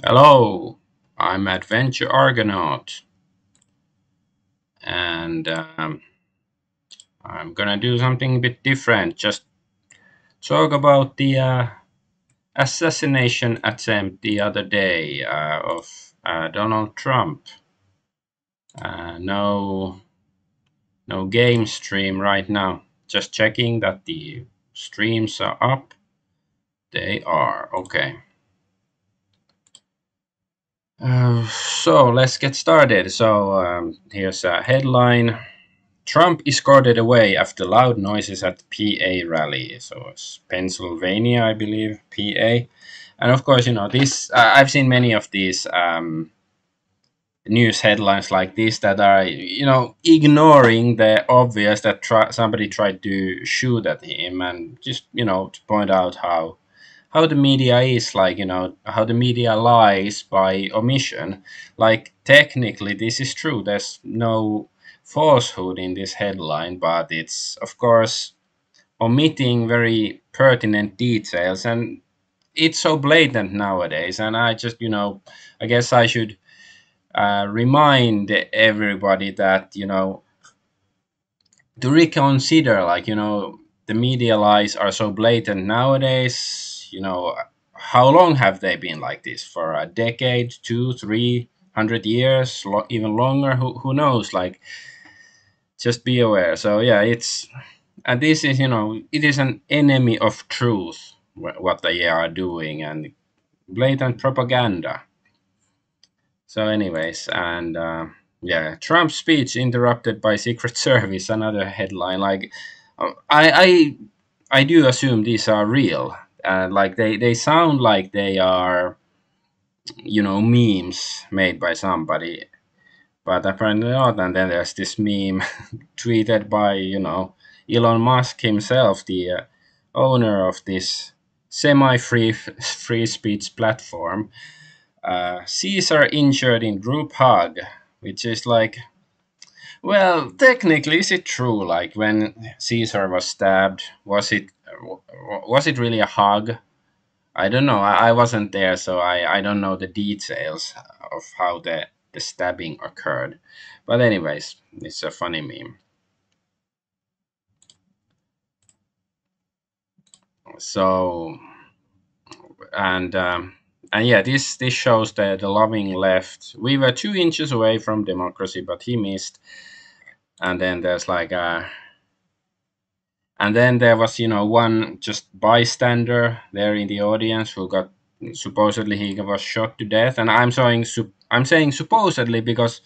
Hello, I'm Adventure Argonaut, and I'm gonna do something a bit different. Just talk about the assassination attempt the other day of Donald Trump. No, no game stream right now. Just checking that the streams are up. They are okay. So let's get started. Here's a headline. Trump escorted away after loud noises at PA rally. So it's Pennsylvania, I believe, PA. And of course, this. I've seen many of these news headlines like this that are, ignoring the obvious that somebody tried to shoot at him, and just to point out how the media is, like, how the media lies by omission. Like, technically this is true, there's no falsehood in this headline, but it's of course omitting very pertinent details, and it's so blatant nowadays. And I just, I guess I should remind everybody that, to reconsider, like, the media lies are so blatant nowadays. How long have they been like this? For a decade, 200 300 years, even longer, who knows? Like, just be aware. So yeah, it's, and this is, it is an enemy of truth, what they are doing, and blatant propaganda. So anyways, and yeah, Trump's speech interrupted by Secret Service, another headline. Like, I do assume these are real. Like, they sound like they are, memes made by somebody, but apparently not. And then there's this meme tweeted by, Elon Musk himself, the owner of this semi-free free speech platform. Caesar injured in group hug, which is like, well, technically, is it true? Like, when Caesar was stabbed, was it really a hug? I don't know. I wasn't there, so I don't know the details of how the stabbing occurred. But anyways, it's a funny meme. So, and and yeah, this shows that the loving left. We were 2 inches away from democracy, but he missed. And then there's like a, and then there was, one just bystander there in the audience who got, supposedly he was shot to death. And I'm saying supposedly because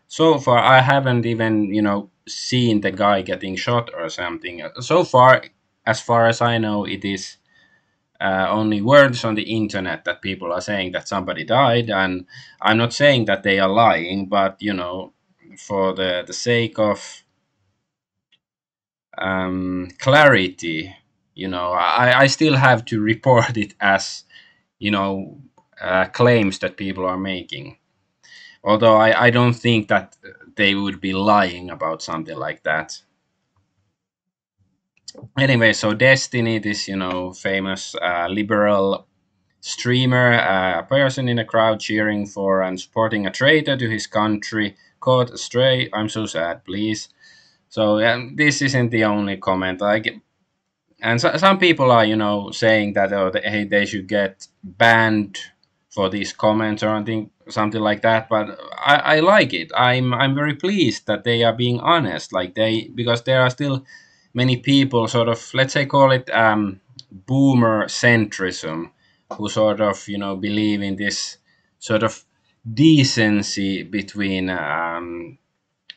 so far I haven't even, seen the guy getting shot or something. So far, as far as I know, it is only words on the internet that people are saying that somebody died. And I'm not saying that they are lying, but, for the sake of clarity, I still have to report it as, claims that people are making. Although I don't think that they would be lying about something like that. Anyway, so Destiny, this, famous liberal streamer, a person in a crowd cheering for and supporting a traitor to his country, caught astray. I'm so sad, please. So this isn't the only comment. Like, and some people are, saying that, oh, hey, they should get banned for these comments or something like that. But I like it. I'm very pleased that they are being honest. Like, because there are still many people, sort of, let's say, call it boomer centrism, who sort of, believe in this sort of decency between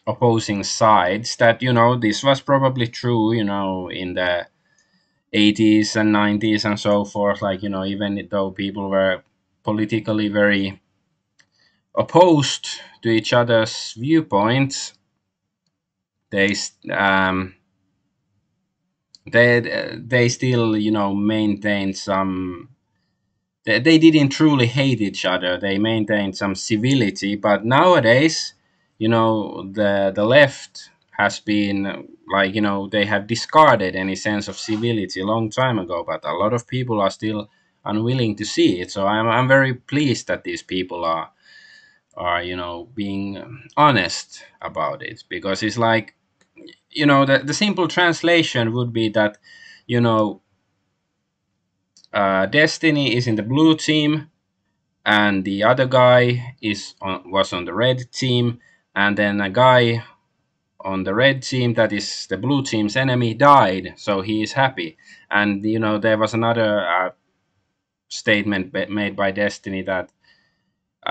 opposing sides. That, this was probably true, in the 80s and 90s and so forth. Like, even though people were politically very opposed to each other's viewpoints, they um, they still, maintained some. They didn't truly hate each other. They maintained some civility. But nowadays, the left has been, like, they have discarded any sense of civility a long time ago. But a lot of people are still unwilling to see it. So I'm very pleased that these people are being honest about it, because it's like, the simple translation would be that, you know Destiny is in the blue team, and the other guy was on the red team, and then a guy on the red team that is the blue team's enemy died, so he is happy. And there was another statement made by Destiny that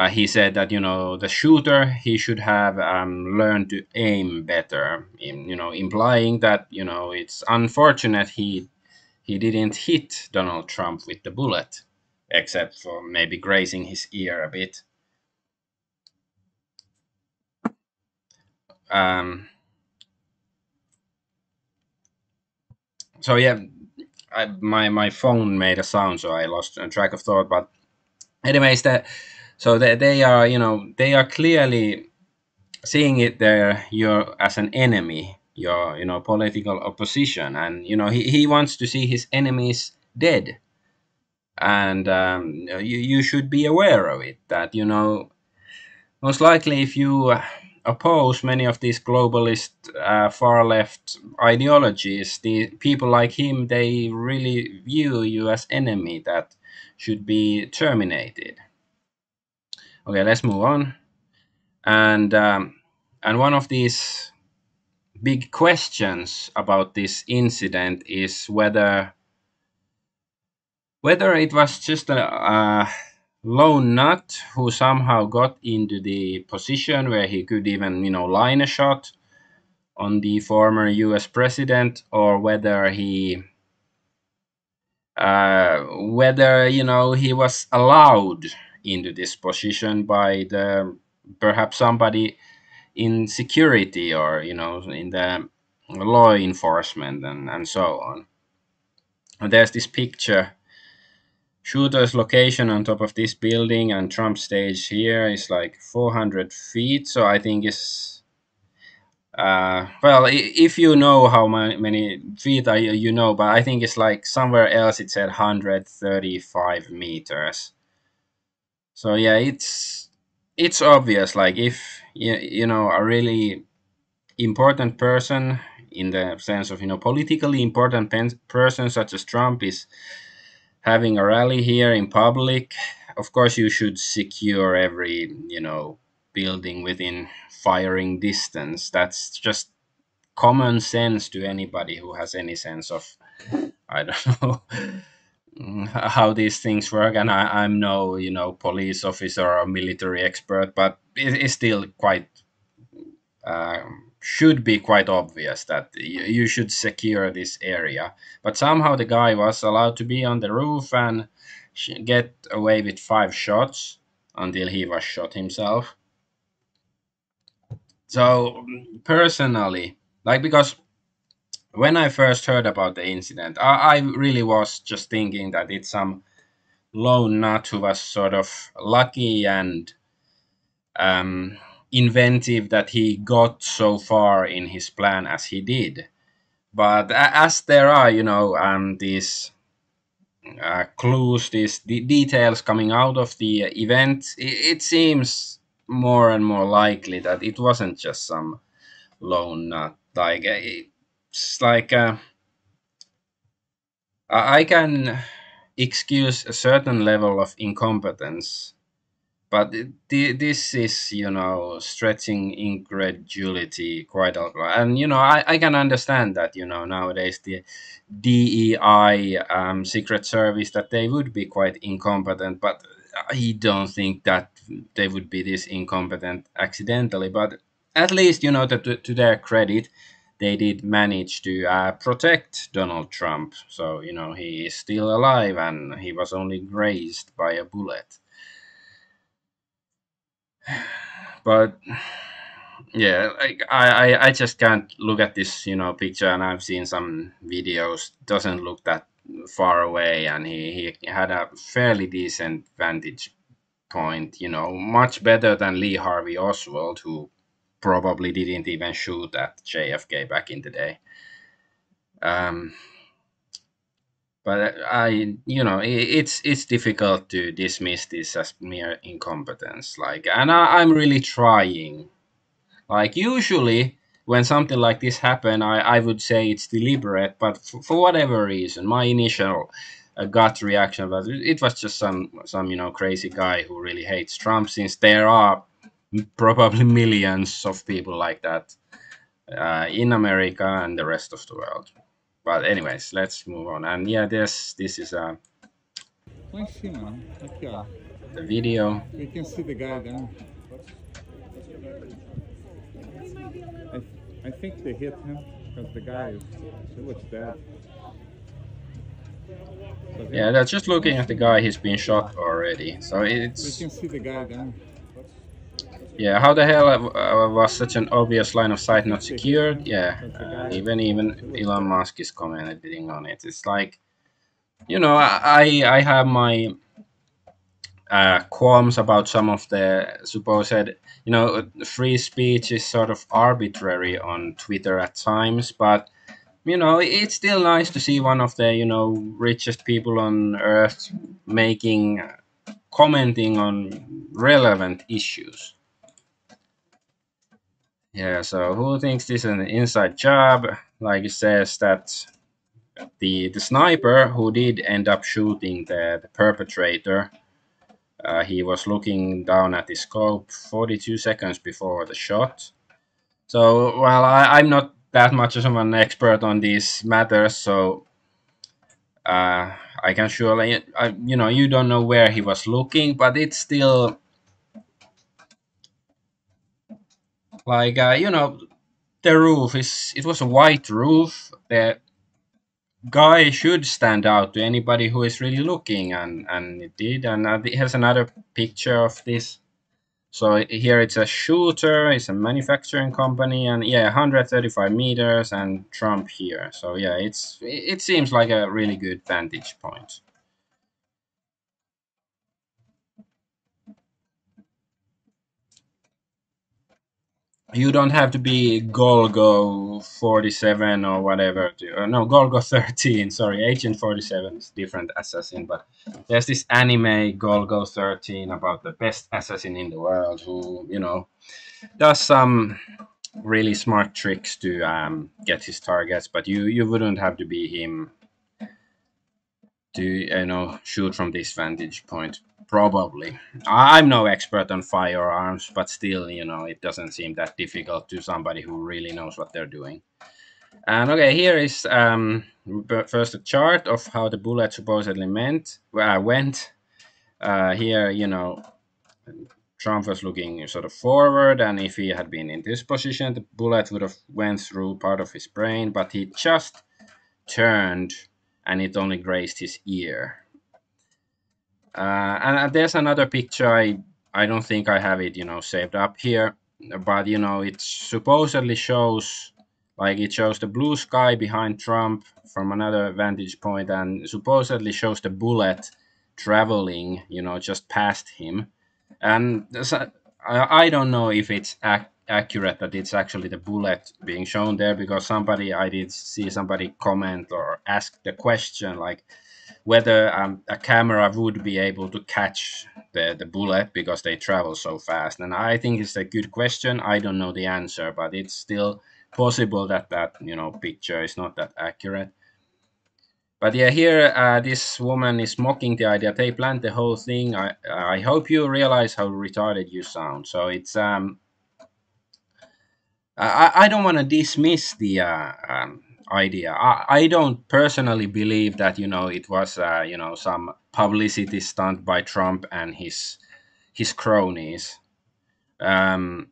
he said that the shooter, he should have learned to aim better, implying that it's unfortunate he didn't hit Donald Trump with the bullet, except for maybe grazing his ear a bit. Um, so yeah, my phone made a sound, so I lost track of thought. But anyways, they are they are clearly seeing it there you're as an enemy, your political opposition, and he wants to see his enemies dead. And you should be aware of it, that most likely if you oppose many of these globalist far left ideologies, the people like him, they really view you as enemy that should be terminated. Okay, let's move on. And one of these big questions about this incident is whether it was just a lone nut who somehow got into the position where he could even line a shot on the former US president, or whether he was allowed into this position by the perhaps somebody in security, or in the law enforcement, and so on. And there's this picture, shooter's location on top of this building, and Trump stage here is like 400 feet, so I think it's well, if you know how many feet are but I think it's like somewhere else it said 135 meters. So yeah, it's obvious, like if a really important person, in the sense of politically important person such as Trump, is having a rally here in public, of course you should secure every building within firing distance. That's just common sense to anybody who has any sense of, I don't know, how these things work. And I'm no police officer or military expert, but it's still quite should be quite obvious that you should secure this area. But somehow the guy was allowed to be on the roof and get away with 5 shots until he was shot himself. So personally, like, because when I first heard about the incident, I really was just thinking that it's some lone nut who was sort of lucky and um, inventive that he got so far in his plan as he did. But as there are, these clues, these details coming out of the event, it seems more and more likely that it wasn't just some lone nut. Like, it's like I can excuse a certain level of incompetence, but this is stretching incredulity quite a lot. And I can understand that nowadays the DEI, Secret Service, that they would be quite incompetent, but I don't think that they would be this incompetent accidentally. But at least to their credit, they did manage to protect Donald Trump. So he is still alive, and he was only grazed by a bullet. But yeah, like I just can't look at this picture, and I've seen some videos, doesn't look that far away, and he had a fairly decent vantage point, much better than Lee Harvey Oswald, who probably didn't even shoot at JFK back in the day. um But it's difficult to dismiss this as mere incompetence. Like, and I'm really trying. Like, usually when something like this happen, I would say it's deliberate, but for whatever reason, my initial gut reaction was it was just some crazy guy who really hates Trump, since there are probably millions of people like that in America and the rest of the world. But anyways, let's move on. And yeah, this is Lá em cima, aqui ó. the video. You can see the guy there. I think they hit him because the guy he looks dead. So Yeah, they're just looking at the guy. He's been shot already. So you it's can see the guy there. yeah. How the hell was such an obvious line of sight not They hit secured? him Yeah, because the guy even he looks Elon dead. Musk is commenting on it. It's like I have my qualms about some of the supposed free speech is sort of arbitrary on Twitter at times, but it's still nice to see one of the richest people on earth making commenting on relevant issues. Yeah, so who thinks this is an inside job? Like it says that the sniper who did end up shooting the perpetrator, he was looking down at the scope 42 seconds before the shot. So, well, I'm not that much of an expert on these matters, so I can surely, you don't know where he was looking, but it's still like, the roof it was a white roof. The guy should stand out to anybody who is really looking, and it did. And here's another picture of this. So here it's a shooter, it's a manufacturing company, and yeah, 135 meters, and Trump here. So yeah, it seems like a really good vantage point. You don't have to be Golgo 47 or whatever. No, Golgo 13. Sorry, Agent 47 is different assassin. But there's this anime Golgo 13 about the best assassin in the world who does some really smart tricks to get his targets. But you wouldn't have to be him to shoot from this vantage point. Probably. I'm no expert on firearms, but still, it doesn't seem that difficult to somebody who really knows what they're doing. And okay, here is first a chart of how the bullet supposedly went. Here, Trump was looking sort of forward, and if he had been in this position, the bullet would have went through part of his brain, but he just turned, and it only grazed his ear. And there's another picture. I don't think I have it, saved up here, but it supposedly shows, like, it shows the blue sky behind Trump from another vantage point, and supposedly shows the bullet traveling, just past him. And I don't know if it's accurate that it's actually the bullet being shown there, because I did see somebody comment or ask the question, like, whether a camera would be able to catch the bullet because they travel so fast. And I think it's a good question. I don't know the answer, but it's still possible that picture is not that accurate. But yeah, here this woman is mocking the idea. They planned the whole thing. I hope you realize how retarded you sound. So it's I don't want to dismiss the idea. I don't personally believe that it was some publicity stunt by Trump and his cronies. Um,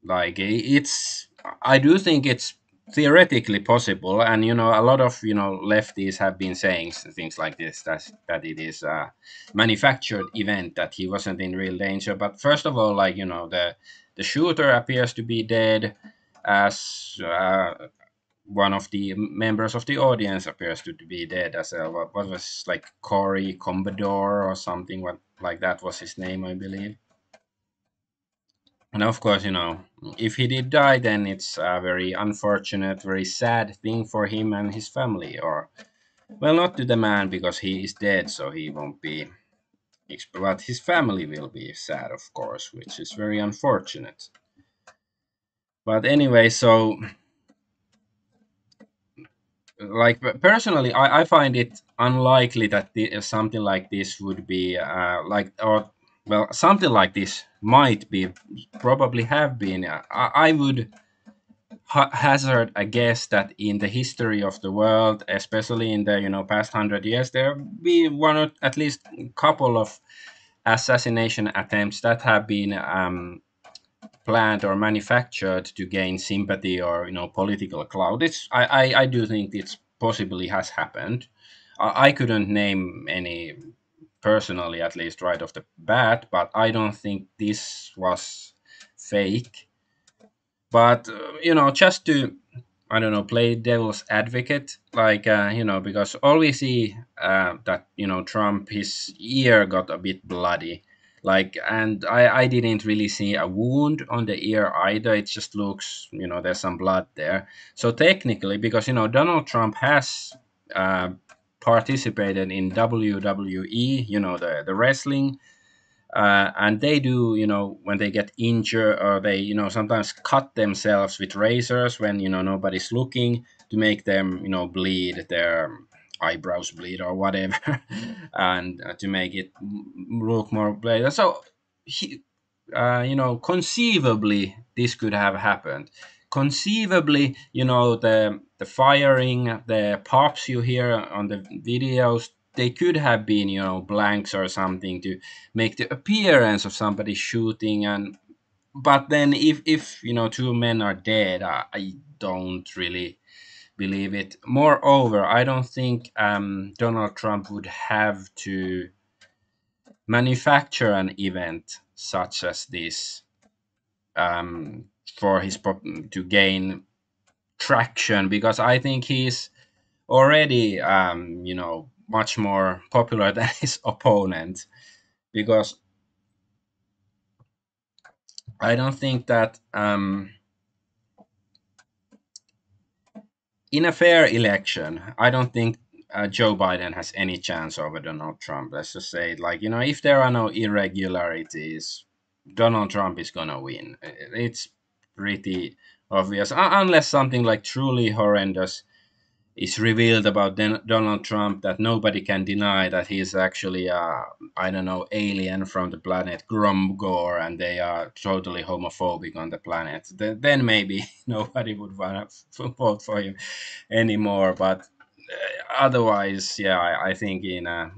like it's I do think it's theoretically possible, and a lot of lefties have been saying things like this, that it is a manufactured event, that he wasn't in real danger. But first of all, like, the shooter appears to be dead, as one of the members of the audience appears to be dead as well. What was, like, Corey Commodore or something, what like that was his name, I believe. And of course, if he did die, then it's a very unfortunate, very sad thing for him and his family. Or Well, not to the man because he is dead, so he won't be. But his family will be sad, of course, which is very unfortunate. But anyway, so like personally, I find it unlikely that something like this would be like or well, something like this might be probably have been. I would hazard a guess that in the history of the world, especially in the past 100 years, there be one or at least couple of assassination attempts that have been planned or manufactured to gain sympathy or political clout. I do think it's possibly has happened. I couldn't name any personally, at least right off the bat, but I don't think this was fake. But just to I don't know, play devil's advocate, like because all we see that Trump, his ear got a bit bloody, like, and I didn't really see a wound on the ear either. It just looks, there's some blood there. So technically, because Donald Trump has uh, participated in WWE, the wrestling, and they do when they get injured or they sometimes cut themselves with razors when nobody's looking to make them bleed their eyebrows bleed or whatever and to make it look more bleed. So he, conceivably this could have happened. Conceivably, the firing, the pops you hear on the videos, they could have been blanks or something to make the appearance of somebody shooting. And but then if two men are dead, I don't really believe it. Moreover, I don't think Donald Trump would have to manufacture an event such as this for his to gain traction, because I think he's already much more popular than his opponent. Because I don't think that in a fair election, I don't think Joe Biden has any chance over Donald Trump. Let's just say it like, if there are no irregularities, Donald Trump is going to win. It's pretty obvious, unless something like truly horrendous is revealed about Donald Trump that nobody can deny that he's actually I don't know, alien from the planet Gromgor and they are totally homophobic on the planet. Then maybe nobody would want to vote for him anymore. But otherwise, yeah, I think in an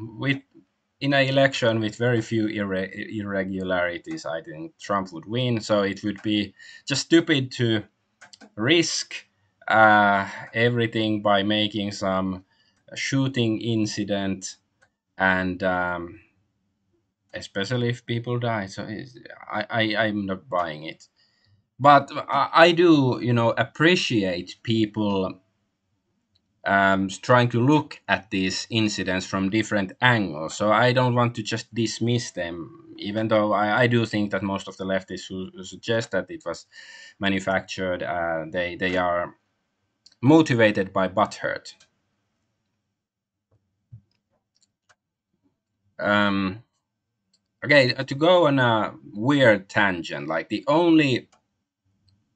election with very few irregularities, I think Trump would win. So it would be just stupid to risk everything by making some shooting incident, and especially if people die. So I'm not buying it. But I do appreciate people trying to look at these incidents from different angles. So I don't want to just dismiss them, even though I do think that most of the leftists who suggest that it was manufactured, they are motivated by butthurt. Um, okay, to go on a weird tangent, like the only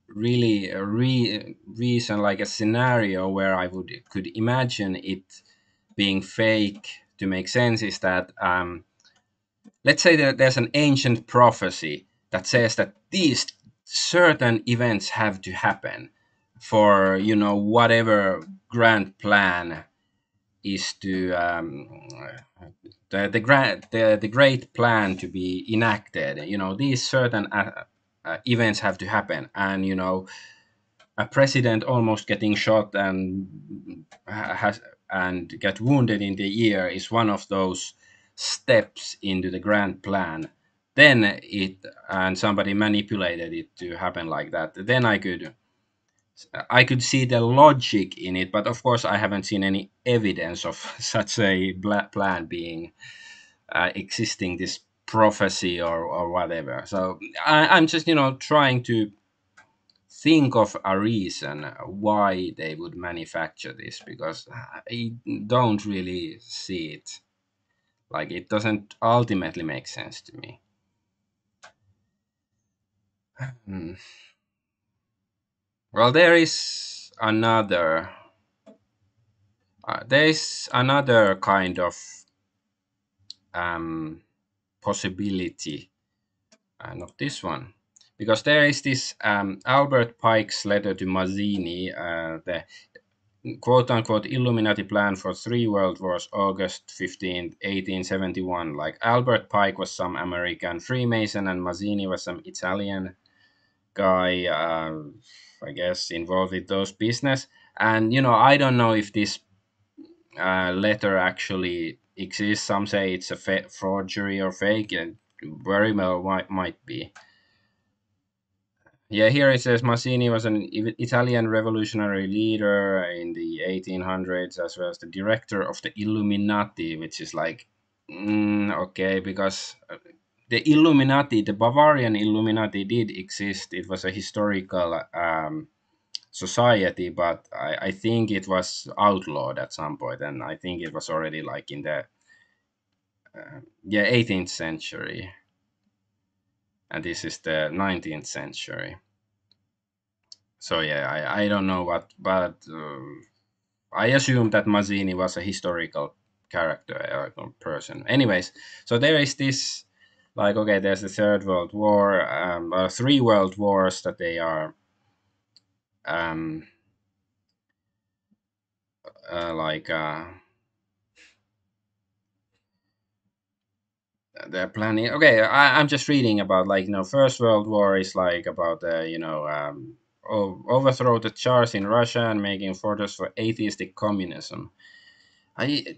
really reason, like a scenario where I would could imagine it being fake to make sense is that let's say that there's an ancient prophecy that says that these certain events have to happen for whatever grand plan is to the great plan to be enacted. These certain events have to happen, and a president almost getting shot and has and get wounded in the ear is one of those steps into the grand plan. Then it and somebody manipulated it to happen like that. Then I could see the logic in it, but of course I haven't seen any evidence of such a plan being existing, this prophecy or whatever. So I'm just trying to think of a reason why they would manufacture this, because I don't really see it. Like, it doesn't ultimately make sense to me. Hmm. Well, there is another kind of um, possibility. Not this one, because there is this Albert Pike's letter to Mazzini, the quote unquote Illuminati plan for three world wars, August 15th, 1871. Like, Albert Pike was some American Freemason, and Mazzini was some Italian guy, I guess, involved with those business. And, I don't know if this letter actually exists. Some say it's a forgery or fake, and very well might be. Yeah, here it says Mazzini was an Italian revolutionary leader in the 1800s, as well as the director of the Illuminati, which is like, okay, because the Illuminati, the Bavarian Illuminati, did exist. It was a historical society, but I think it was outlawed at some point, and I think it was already like in the 18th century, and this is the 19th century. So yeah, I don't know what, but I assume that Mazzini was a historical character, person. Anyways, so there is this, like, okay, there's the Third World War, three world wars that they are um, like they're planning. Okay, I'm just reading about, like, First World War is like about overthrow the Tsars in Russia and making fortress for atheistic communism. I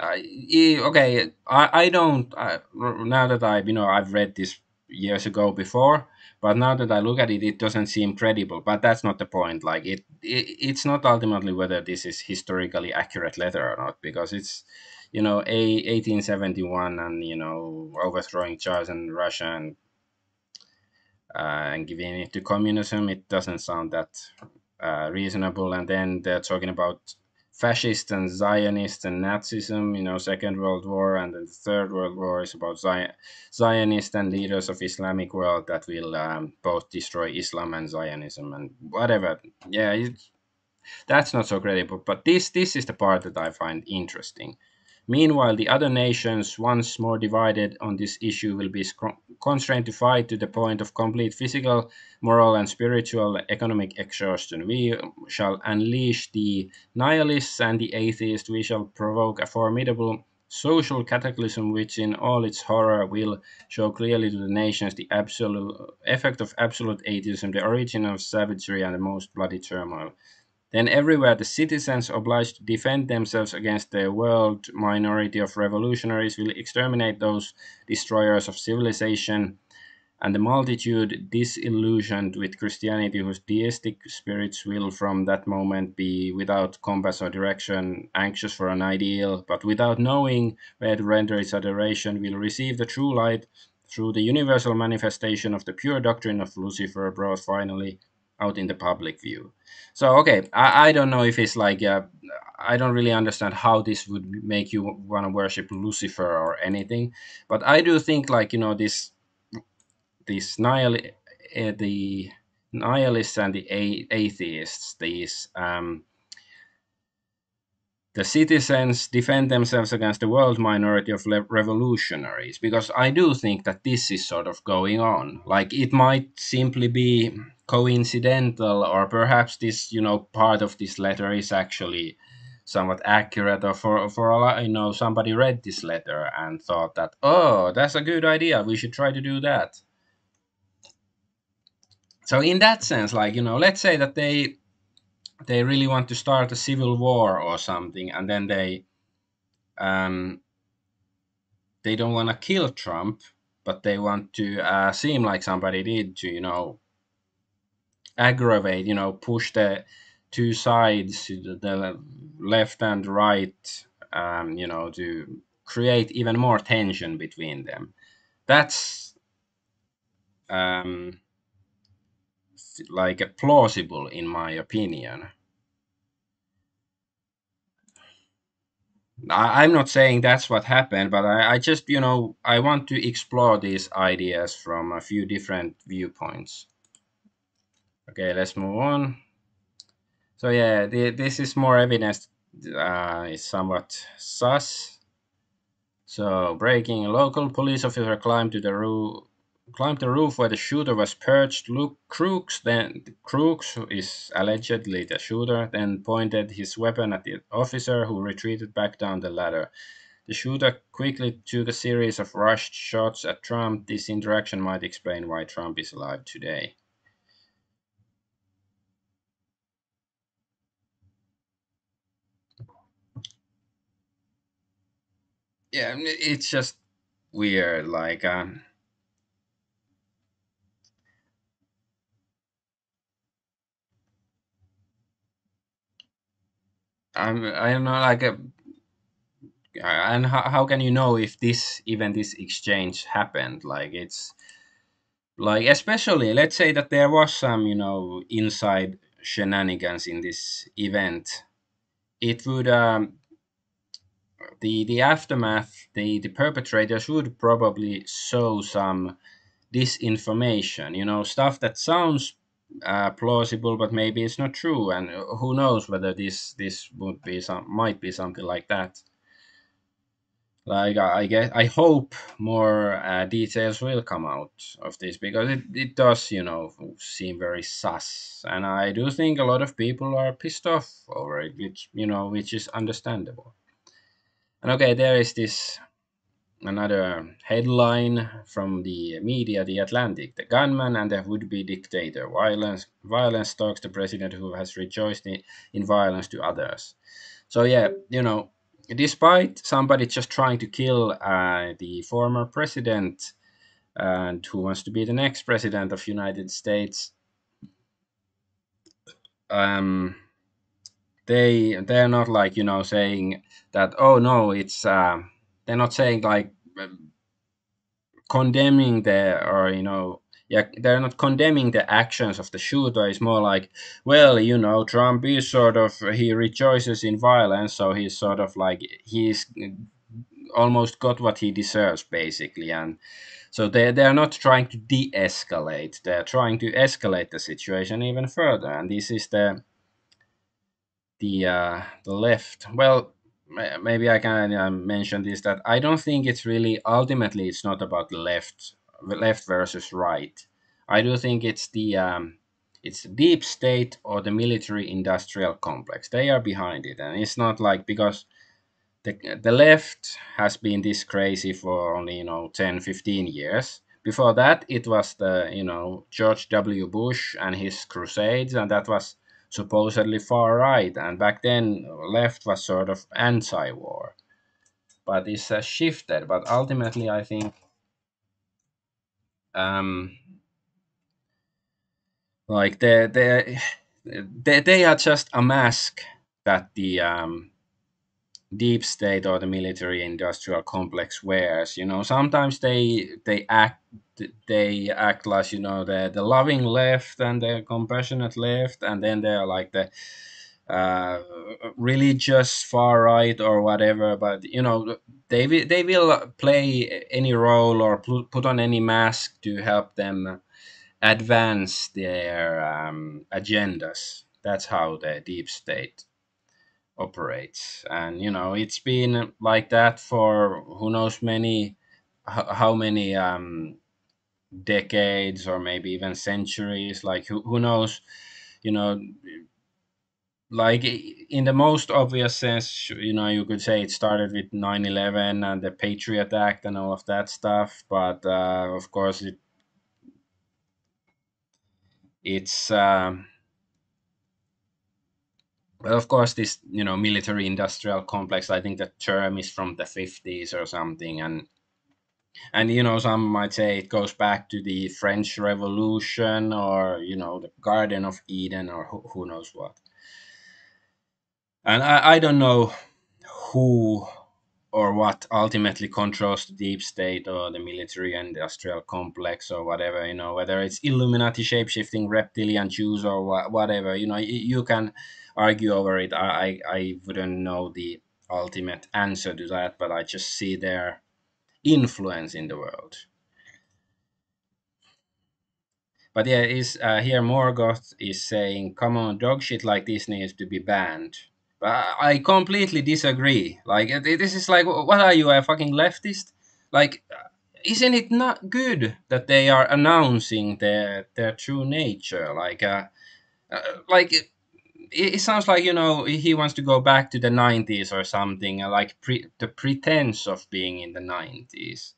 okay, I don't now that I've read this years ago before, but now that I look at it, it doesn't seem credible. But that's not the point. Like, it's not ultimately whether this is historically accurate letter or not, because it's, a 1871, and overthrowing Tsars in Russia, and giving it to communism. It doesn't sound that reasonable. And then they're talking about fascist and Zionist and Nazism, Second World War, and then the Third World War is about Zionist and leaders of Islamic world that will both destroy Islam and Zionism and whatever. Yeah, that's not so credible. But this is the part that I find interesting. Meanwhile, the other nations, once more divided on this issue, will be constrained to fight to the point of complete physical, moral, and spiritual economic exhaustion. We shall unleash the nihilists and the atheists. We shall provoke a formidable social cataclysm which, in all its horror, will show clearly to the nations the absolute effect of absolute atheism, the origin of savagery, and the most bloody turmoil. Then everywhere the citizens obliged to defend themselves against the world minority of revolutionaries will exterminate those destroyers of civilization, and the multitude disillusioned with Christianity, whose deistic spirits will from that moment be without compass or direction, anxious for an ideal, but without knowing where to render its adoration, will receive the true light through the universal manifestation of the pure doctrine of Lucifer, brought finally out in the public view. So, okay, I don't know if it's like, I don't really understand how this would make you want to worship Lucifer or anything, but I do think, like, these the nihilists and the atheists, the citizens defend themselves against the world minority of revolutionaries, because I do think that this is sort of going on. Like, it might simply be coincidental, or perhaps this, part of this letter is actually somewhat accurate, or for all I know, somebody read this letter and thought that, oh, that's a good idea, we should try to do that. So in that sense, like, let's say that they really want to start a civil war or something, and then um they don't want to kill Trump, but they want to seem like somebody did to, aggravate, push the two sides, the left and right, to create even more tension between them. That's um like plausible in my opinion. I'm not saying that's what happened, but I just, I want to explore these ideas from a few different viewpoints. Okay, let's move on. So yeah, this is more evidence. Is somewhat sus. So breaking, a local police officer climbed the roof where the shooter was perched. Luke Crooks, who is allegedly the shooter, then pointed his weapon at the officer, who retreated back down the ladder. The shooter quickly took a series of rushed shots at Trump. This interaction might explain why Trump is alive today. Yeah, it's just weird. Like, I don't know, like, and how can you know if this exchange happened? Like, it's like, especially, let's say that there was some, inside shenanigans in this event. It would the aftermath, the perpetrators would probably sow some disinformation, stuff that sounds plausible, but maybe it's not true, and who knows whether this would be might be something like that. Like, I hope more details will come out of this, because it does, seem very sus, and I do think a lot of people are pissed off over it, which is understandable. And okay, there is this another headline from the media, The Atlantic. The gunman and the would-be dictator. Violence stalks the president who has rejoiced in violence to others. So yeah, despite somebody just trying to kill the former president and who wants to be the next president of United States, um, they're not like, saying that, oh no, it's they're not saying like condemning the, or yeah, they're not condemning the actions of the shooter. It's more like, well, Trump is sort of, he rejoices in violence, so he's sort of like, he's almost got what he deserves, basically. And so they're not trying to de-escalate, they're trying to escalate the situation even further. And this is the left. Well, maybe I can mention this, that I don't think it's really, ultimately it's not about left versus right. I do think it's the deep state or the military industrial complex. They are behind it, and it's not like, because the left has been this crazy for only 10-15 years. Before that, it was the George W. Bush and his crusades, and that was supposedly far right, and back then left was sort of anti-war. But it's shifted. But ultimately, I think um, like they are just a mask that the deep state or the military industrial complex wears. Sometimes they act like, the loving left and the compassionate left, and then they're like the uh, religious far right or whatever. But they will play any role or put on any mask to help them advance their agendas. That's how the deep state operates. And it's been like that for who knows how many decades, or maybe even centuries. Like, who knows, you know like, in the most obvious sense, you could say it started with 9/11 and the Patriot Act and all of that stuff. But of course, it's well, of course, this military industrial complex, I think the term is from the 50s or something. And some might say it goes back to the French Revolution, or the Garden of Eden, or who knows what. And I don't know who or what ultimately controls the deep state or the military industrial complex or whatever, whether it's Illuminati, shape-shifting reptilian Jews, or whatever, you can argue over it. I wouldn't know the ultimate answer to that, but I just see their influence in the world. But yeah, is here Morgoth is saying, "Come on, dog shit like this needs to be banned." But I completely disagree. Like this is like, what are you, a fucking leftist? Like, isn't it not good that they are announcing their true nature? Like it sounds like, he wants to go back to the 90s or something, like the pretense of being in the 90s.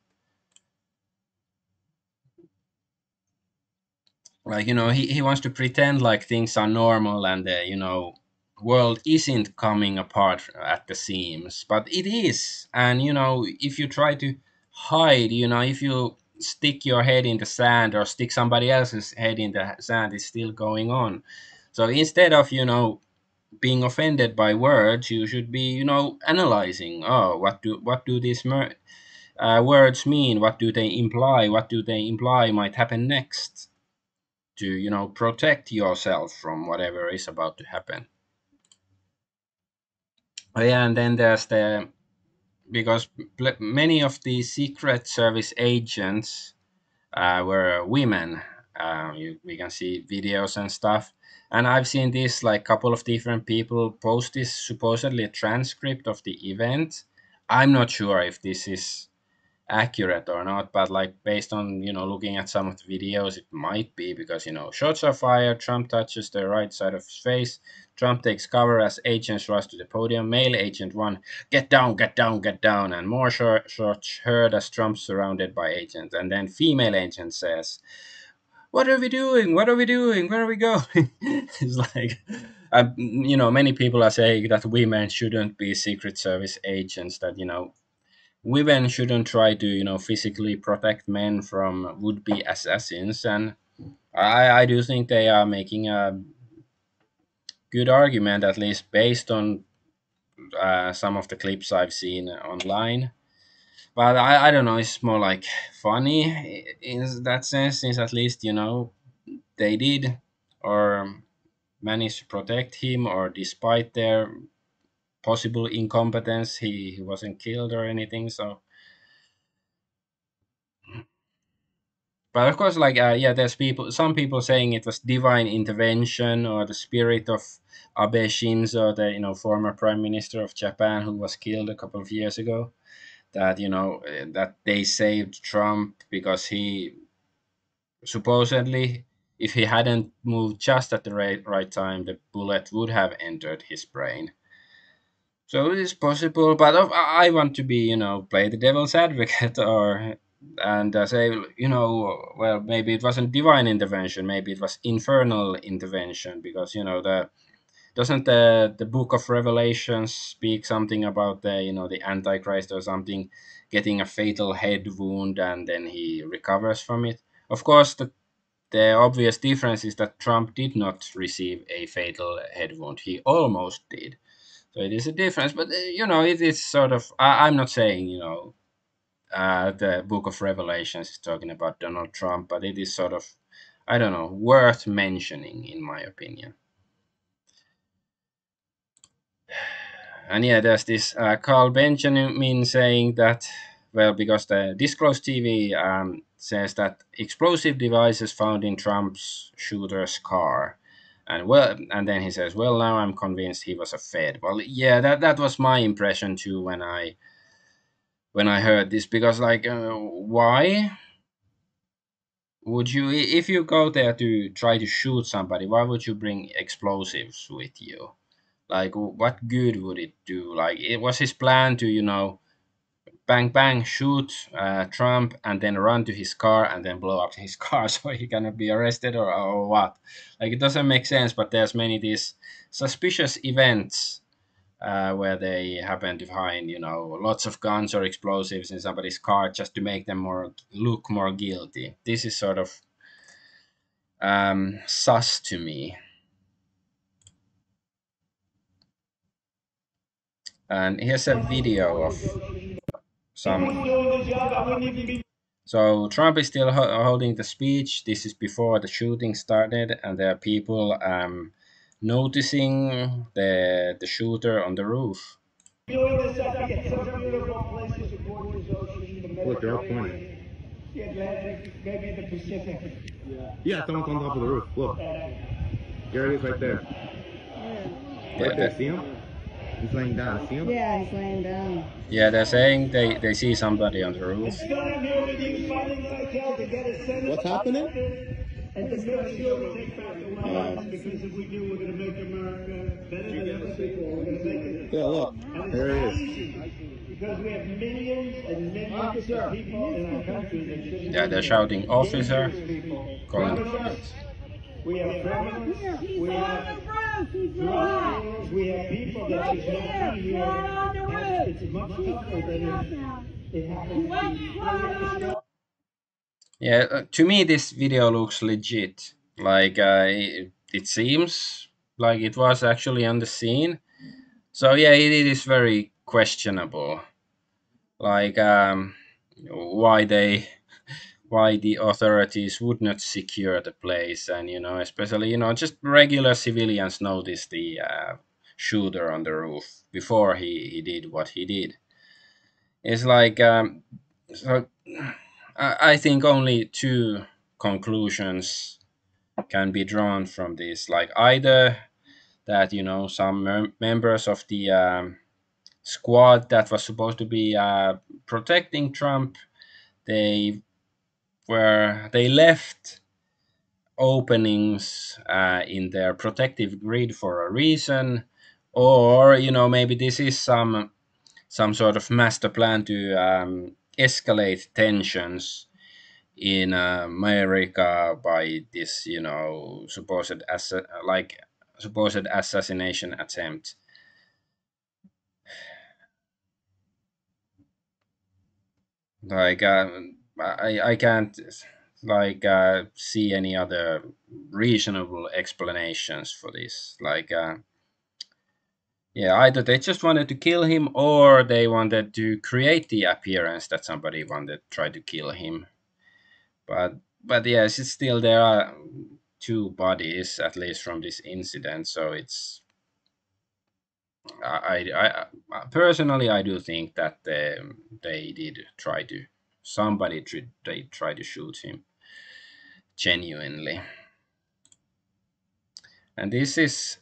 Like, he wants to pretend like things are normal and the world isn't coming apart at the seams, but it is. And if you try to hide, if you stick your head in the sand or stick somebody else's head in the sand, it's still going on. So instead of being offended by words, you should be analyzing, oh, what do these words mean, what do they imply, what do they imply might happen next, to protect yourself from whatever is about to happen. Oh, yeah, and then there's the, because many of the secret service agents were women. We can see videos and stuff, and I've seen this, like, couple of different people post this supposedly transcript of the event. I'm not sure if this is accurate or not, but like based on looking at some of the videos, it might be, because shots are fired, Trump touches the right side of his face, Trump takes cover as agents rush to the podium, male agent 1, get down, get down, get down, and more shots heard as Trump surrounded by agents, and then female agent says, what are we doing, what are we doing, where are we going? It's like, many people are saying that women shouldn't be secret service agents, that women shouldn't try to physically protect men from would-be assassins. And I do think they are making a good argument, at least based on some of the clips I've seen online. But I don't know, it's more like funny in that sense, since at least they did, or managed to protect him, or despite their possible incompetence, he wasn't killed or anything. So, but of course, like, yeah, there's some people saying it was divine intervention, or the spirit of Abe Shinzo, the former prime minister of Japan, who was killed a couple of years ago. That that they saved Trump, because he supposedly, if he hadn't moved just at the right time, the bullet would have entered his brain. So it is possible, but I want to be, play the devil's advocate, or and say, well, maybe it wasn't divine intervention, maybe it was infernal intervention, because the doesn't the book of Revelations speak something about the the Antichrist or something getting a fatal head wound and then he recovers from it. Of course, the obvious difference is that Trump did not receive a fatal head wound; he almost did. So it is a difference, but it is sort of. I'm not saying the Book of Revelations is talking about Donald Trump, but it is sort of, I don't know, worth mentioning in my opinion. And yeah, there's this Carl Benjamin saying that, well, because the Disclosed TV says that explosive devices found in Trump's shooter's car. And well, and then he says, well, now I'm convinced he was a Fed. Well, yeah, that was my impression too when I heard this, because like, why would you, if you go there to try to shoot somebody, why would you bring explosives with you? Like, what good would it do? Like, it was his plan to bang bang shoot Trump and then run to his car and then blow up his car so he cannot be arrested, or what? Like, it doesn't make sense. But there's many these suspicious events where they happen to find lots of guns or explosives in somebody's car just to make them look more guilty. This is sort of sus to me. And here's a video of some. So Trump is still holding the speech. This is before the shooting started, and there are people noticing the shooter on the roof. Look, they're all pointing. Yeah, someone's on top of the roof. Look. There it is right there. Yeah, Right there, see him? He's laying down, see him? Yeah, he's laying down. yeah, they're saying they see somebody on the roof. What's happening? Yeah, look. There it is. Because we have millions and millions of people in our country that shouldn't. Yeah, they're shouting officer, calling the police. We have criminals, we have drug dealers, we have people that should not be here. And it's much tougher than it happens. Yeah, to me this video looks legit. Like it seems like it was actually on the scene. So yeah, it is very questionable. Like why they why the authorities would not secure the place, and especially just regular civilians noticed the shooter on the roof before he did what he did. It's like so I think only two conclusions can be drawn from this. Like either that some members of the squad that was supposed to be protecting Trump, they they left openings in their protective grid for a reason, or maybe this is some sort of master plan to escalate tensions in America by this supposed assassination attempt. Like I can't like see any other reasonable explanations for this. Like yeah, either they just wanted to kill him, or they wanted to create the appearance that somebody wanted to try to kill him. But yes, it's still there are two bodies at least from this incident, so it's I personally I do think that they did try to they try to shoot him genuinely. And this is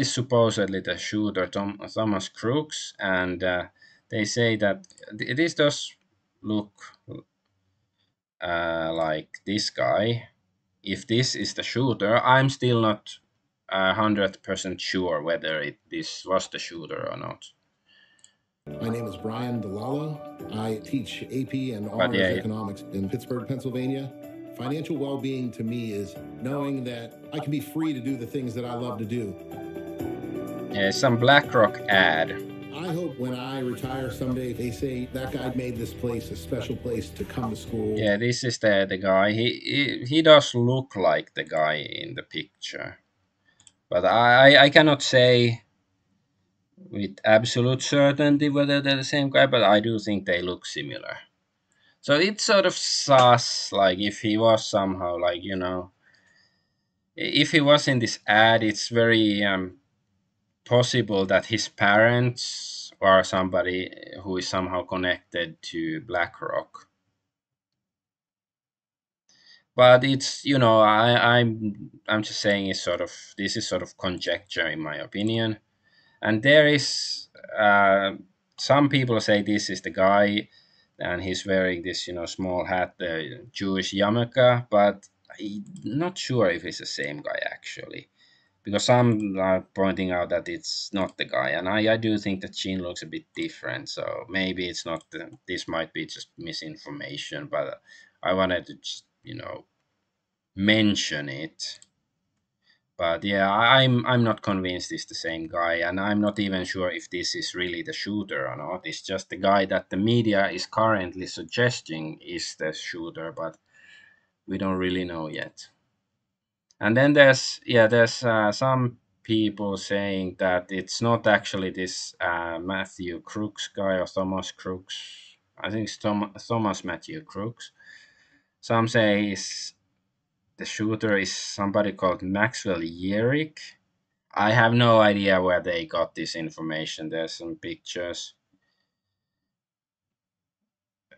supposedly the shooter Thomas Crooks, and they say that this does look like this guy. If this is the shooter, I'm still not 100% sure whether this was the shooter or not. My name is Brian DeLallo. I teach AP and But honors yeah, economics in Pittsburgh, Pennsylvania. Financial well-being to me is knowing that I can be free to do the things that I love to do. yeah, some BlackRock ad. I hope when I retire someday, they say that guy made this place a special place to come to school. Yeah, this is the guy. He does look like the guy in the picture, but I cannot say with absolute certainty whether they're the same guy. But I do think they look similar. So it's sort of sus. Like if he was somehow like if he was in this ad, it's very possible that his parents are somebody who is somehow connected to BlackRock. But it's I'm just saying it's sort of this is sort of conjecture in my opinion, and there is some people say this is the guy, and he's wearing this small hat, the Jewish yarmulke, but I'm not sure if it's the same guy actually, because some are pointing out that it's not the guy, and I do think the chin looks a bit different, so maybe it's not this might be just misinformation, but I wanted to just mention it. But yeah, I'm not convinced it's the same guy, and I'm not even sure if this is really the shooter or not. It's just the guy that the media is currently suggesting is the shooter, but we don't really know yet. And then there's some people saying that it's not actually this Matthew Crooks guy or Thomas Crooks. I think it's Thomas Matthew Crooks. Some say the shooter is somebody called Maxwell Yerrick. I have no idea where they got this information. There's some pictures.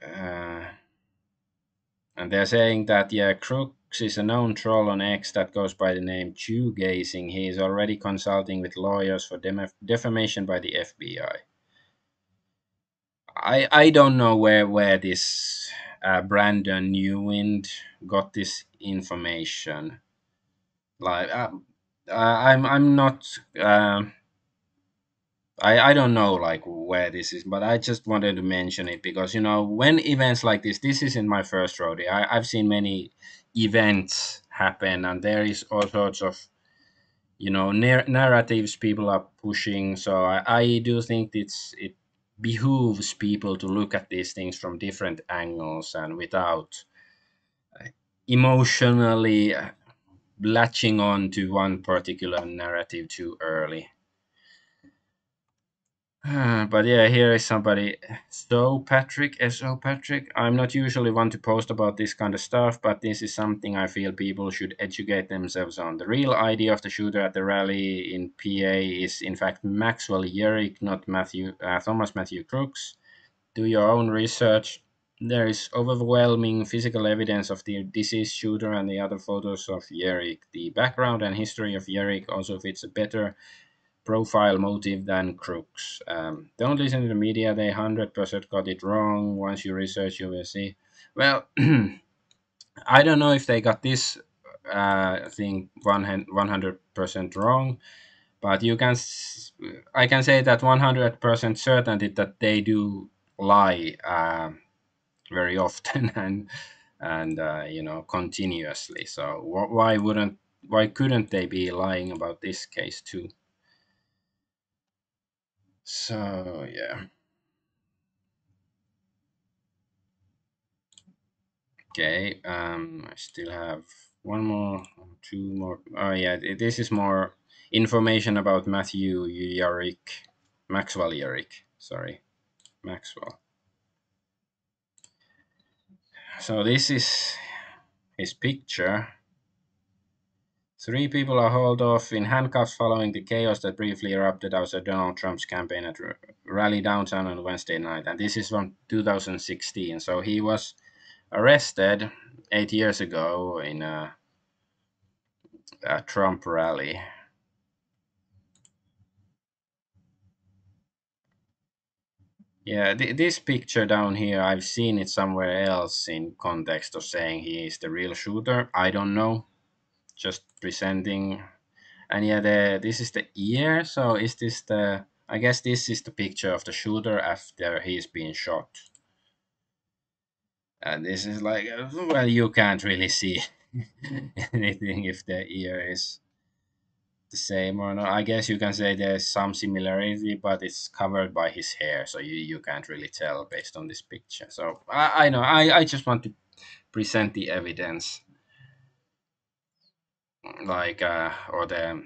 Uh, and they're saying that, yeah, Crooks is a known troll on X that goes by the name Gazing. He is already consulting with lawyers for defamation by the FBI. I don't know where this Brandon Newwind got this information. Like, I'm not. I don't know like where this is, but I just wanted to mention it because when events like this isn't my first rodeo. I've seen many events happen, and there is all sorts of narratives people are pushing. So I do think it behooves people to look at these things from different angles and without emotionally latching on to one particular narrative too early. But yeah, here is somebody. So Patrick, so Patrick. I'm not usually one to post about this kind of stuff, but this is something I feel people should educate themselves on. The real idea of the shooter at the rally in PA is in fact Maxwell Yerrick, not Thomas Matthew Crooks. Do your own research. There is overwhelming physical evidence of the deceased shooter and the other photos of Yerrick. The background and history of Yerrick also fits a better profile motive than Crooks. Don't listen to the media, they 100% got it wrong. Once you research, you will see. Well, I don't know if they got this thing 100% wrong, but I can say that 100% certainty that they do lie very often and continuously. So why couldn't they be lying about this case too? So yeah. Okay. I still have one more, two more. Oh yeah, this is more information about Matthew Yarrick, Maxwell Yarrick. Sorry, Maxwell. So this is his picture. Three people are hauled off in handcuffs following the chaos that briefly erupted outside Donald Trump's campaign at rally downtown on Wednesday night. And this is from 2016. So he was arrested 8 years ago in a Trump rally. Yeah, this picture down here, I've seen it somewhere else in context of saying he is the real shooter. I don't know, just presenting. And yeah, this is the ear. So is this the? I guess this is the picture of the shooter after he's been shot. And this is like, well, you can't really see anything if the ear is the same or not. I guess you can say there's some similarity, but it's covered by his hair, so you can't really tell based on this picture. So I know I just want to present the evidence, like or the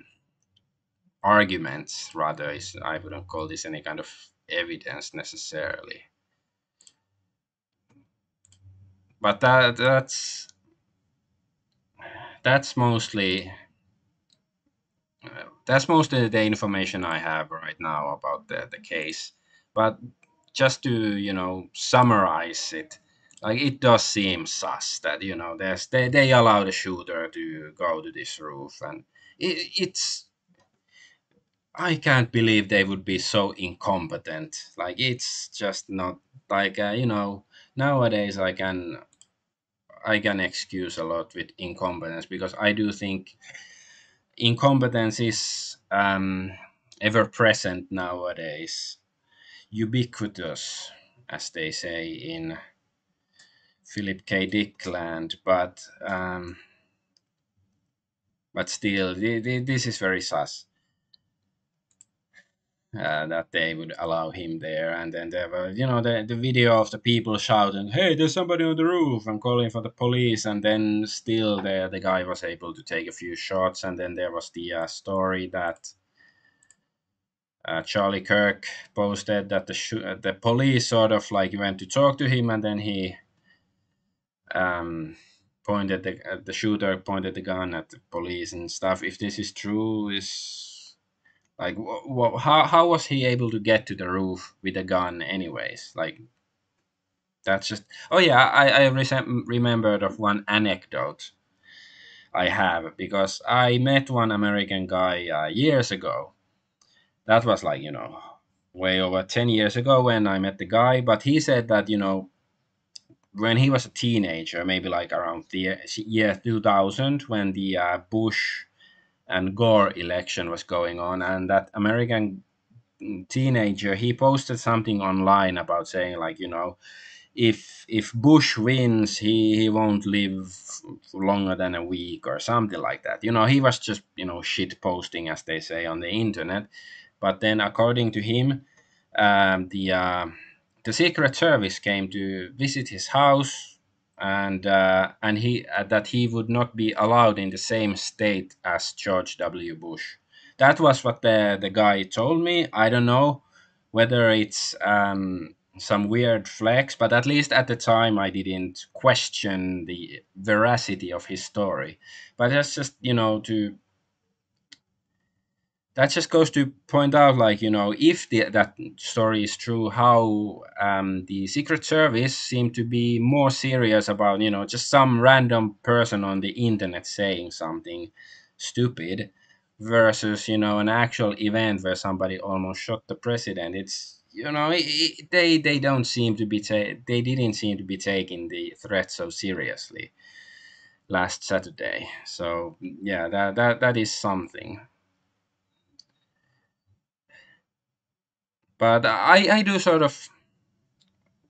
arguments rather. Is I wouldn't call this any kind of evidence necessarily, but that's mostly that's mostly the information I have right now about the case. But just to summarize it, like it does seem sus that they allow the shooter to go to this roof, and it's I can't believe they would be so incompetent. Like it's just not like nowadays I can excuse a lot with incompetence because I do think incompetence is ever present nowadays, ubiquitous, as they say in Philip K. Dick land. But still, this is very sus. that they would allow him there. And then there were, the video of the people shouting, "Hey, there's somebody on the roof!" and calling for the police. And then still, the guy was able to take a few shots. And then there was the story that Charlie Kirk posted that the police sort of like went to talk to him, and then he um, the shooter pointed the gun at the police and stuff. If this is true, is like how was he able to get to the roof with a gun anyways? Like that's just. Oh yeah, remembered of one anecdote I have, because I met one American guy years ago. That was like way over 10 years ago when I met the guy. But he said that when he was a teenager, maybe like around the year 2000, when the Bush and Gore election was going on, and that American teenager, he posted something online about saying like, if Bush wins, he won't live longer than a week or something like that. He was just shit posting, as they say on the internet. But then, according to him, the Secret Service came to visit his house, and he that he would not be allowed in the same state as George W. Bush. That was what the guy told me. I don't know whether it's some weird flex, but at least at the time I didn't question the veracity of his story. But that's just to that just goes to point out, like, if that story is true, how the Secret Service seemed to be more serious about just some random person on the internet saying something stupid versus an actual event where somebody almost shot the president. It's they don't seem to be they didn't seem to be taking the threat so seriously last Saturday. So yeah, that is something. But I do sort of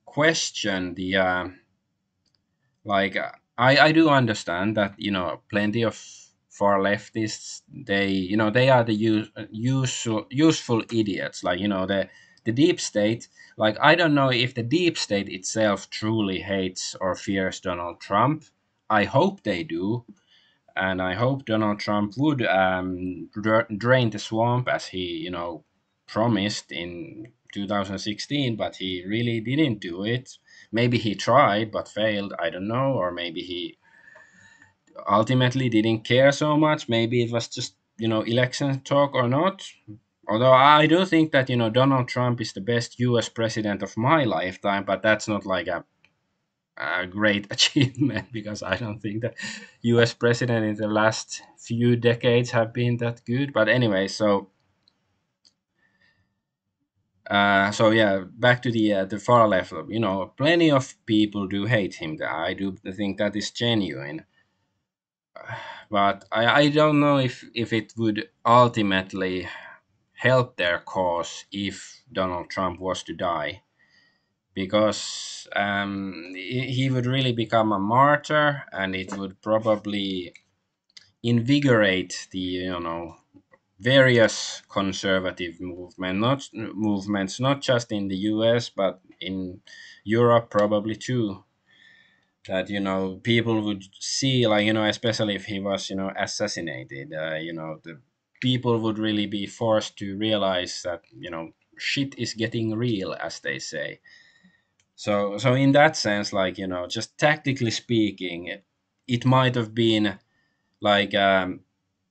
question the like I do understand that plenty of far leftists, they are the useful idiots, like the deep state. Like, I don't know if the deep state itself truly hates or fears Donald Trump. I hope they do, and I hope Donald Trump would drain the swamp, as he promised in 2016, but he really didn't do it. Maybe he tried but failed. I don't know, or maybe he ultimately didn't care so much. Maybe it was just election talk or not. Although I do think that Donald Trump is the best U.S. president of my lifetime, but that's not like a great achievement, because I don't think that U.S. president in the last few decades have been that good. But anyway, so yeah, back to the far left. Plenty of people do hate him. I do think that is genuine, but I don't know if it would ultimately help their cause if Donald Trump was to die, because he would really become a martyr, and it would probably invigorate the various conservative movements, not just in the US but in Europe probably too. That people would see, like, especially if he was assassinated, the people would really be forced to realize that shit is getting real, as they say. So in that sense, like, just tactically speaking, it might have been like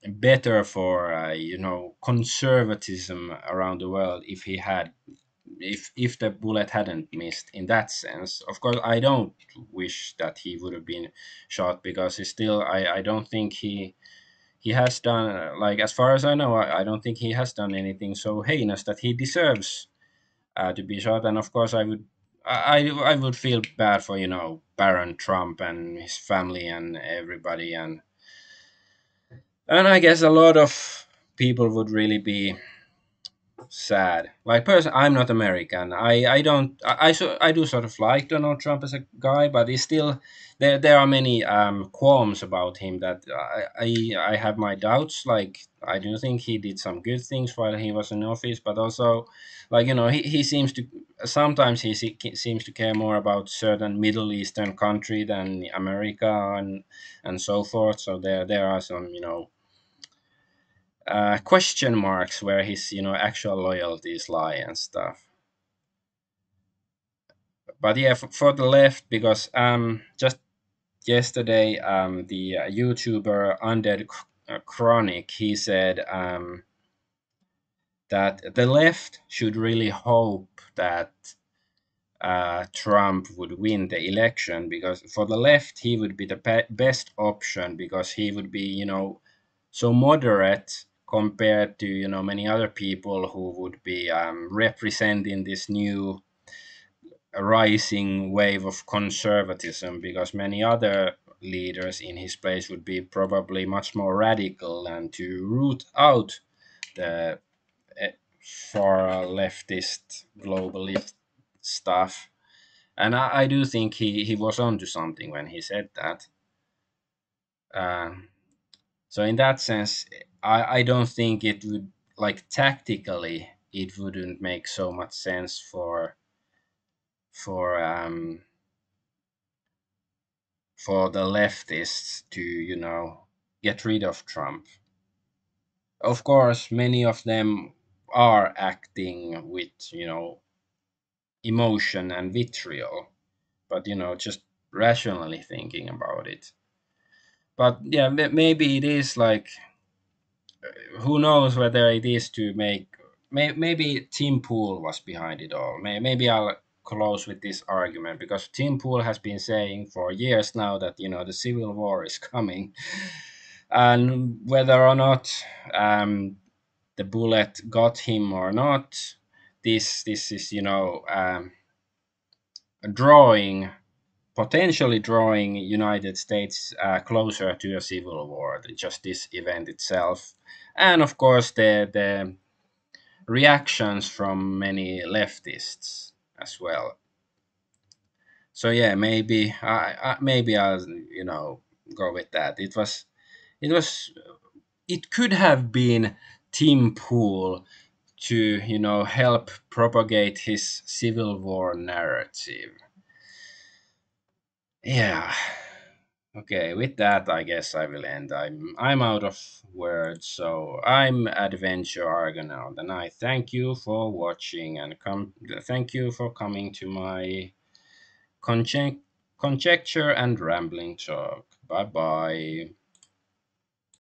better for conservatism around the world if he had if the bullet hadn't missed. In that sense, of course, I don't wish that he would have been shot, because he still, I don't think he has done, like, as far as I know, I don't think he has done anything so heinous that he deserves to be shot. And of course, I would feel bad for Baron Trump and his family and everybody. And I guess a lot of people would really be sad. Like person, I'm not American. I don't I do sort of like Donald Trump as a guy, but he's still there are many qualms about him that I have my doubts. Like I do think he did some good things while he was in office, but also like he seems to sometimes seems to care more about certain Middle Eastern country than America and so forth. So there are some question marks where his actual loyalties lie and stuff. But yeah, for the left, because just yesterday the YouTuber Undead Chronic, he said that the left should really hope that Trump would win the election, because for the left he would be the best option, because he would be so moderate compared to many other people who would be representing this new rising wave of conservatism, because many other leaders in his place would be probably much more radical and to root out the far leftist globalist stuff. And I do think he was onto something when he said that. Um, so in that sense, I don't think it would, like tactically it wouldn't make so much sense for for the leftists to get rid of Trump. Of course, many of them are acting with emotion and vitriol, but just rationally thinking about it. But yeah, maybe it is like, who knows whether it is to make, maybe Tim Pool was behind it all. Maybe I'll close with this argument, because Tim Pool has been saying for years now that the civil war is coming, and whether or not the bullet got him or not, this is drawing potentially drawing United States closer to a civil war, just this event itself, and of course the reactions from many leftists as well. So yeah, maybe maybe I'll go with that. It was it could have been Tim Pool to help propagate his civil war narrative. Yeah. Okay, with that, I guess I will end. I'm out of words, so I'm Adventure Argonaut, and I thank you for watching and thank you for coming to my conjecture and rambling talk. Bye bye.